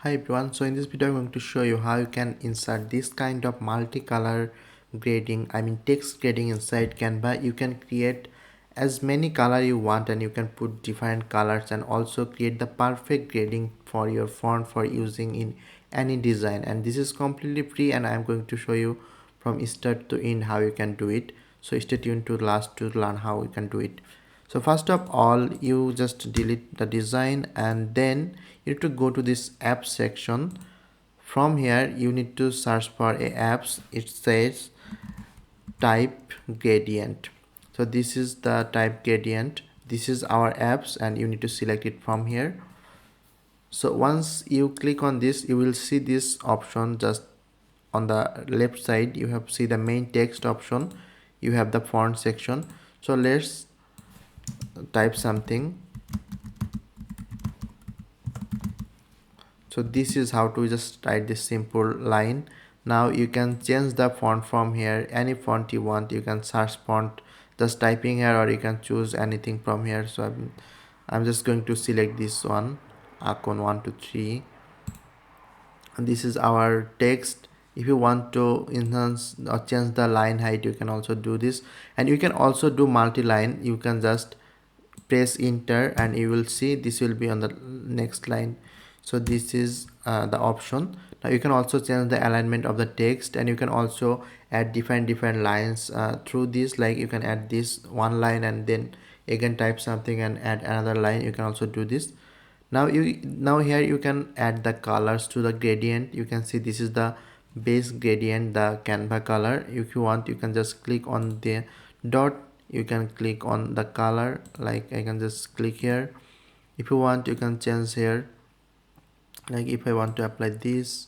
Hi everyone, so in this video I'm going to show you how you can insert this kind of multicolor grading, text grading inside Canva. You can create as many color you want and you can put different colors and also create the perfect grading for your font for using in any design. And this is completely free and I'm going to show you from start to end how you can do it. So stay tuned to last to learn how you can do it. So first of all, you just delete the design and then you need to go to this app section. From here you need to search for a apps. It says type gradient. So this is the type gradient. This is our apps and you need to select it from here. So once you click on this, you will see this option just on the left side. You have see the main text option, you have the font section. So let's type something. So this is how to just write this simple line. Now you can change the font from here, any font you want. You can search font just typing here, or you can choose anything from here. So I'm just going to select this one, icon 123, and this is our text. If you want to enhance or change the line height, you can also do this, and you can also do multi-line. You can just press enter and you will see this will be on the next line. So this is the option. Now you can also change the alignment of the text and you can also add different lines through this. Like you can add this one line and then again type something and add another line. You can also do this. Now here you can add the colors to the gradient. You can see this is the base gradient, the Canva color. If you want, you can just click on the dot, you can click on the color. Like I can just click here. If you want, you can change here. Like if I want to apply this,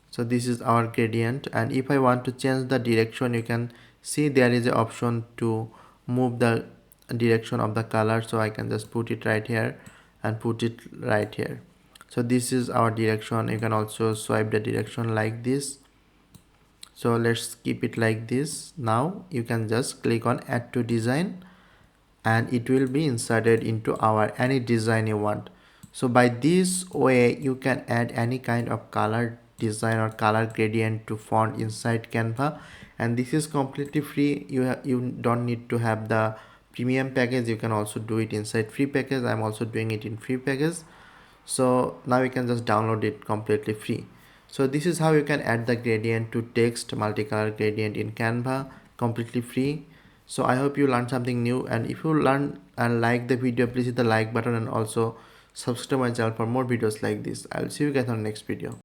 so this is our gradient, and if I want to change the direction, you can see there is an option to move the direction of the color. So I can just put it right here and put it right here. So this is our direction. You can also swipe the direction like this. So let's keep it like this. Now you can just click on add to design and it will be inserted into our any design you want. So by this way you can add any kind of color design or color gradient to font inside Canva, and this is completely free. You don't need to have the premium package. You can also do it inside free package. I'm also doing it in free package. So now you can just download it completely free. So this is how you can add the gradient to text multicolor gradient in Canva completely free. So I hope you learned something new, and if you learn and like the video, please hit the like button and also subscribe my channel for more videos like this. I'll see you guys on the next video.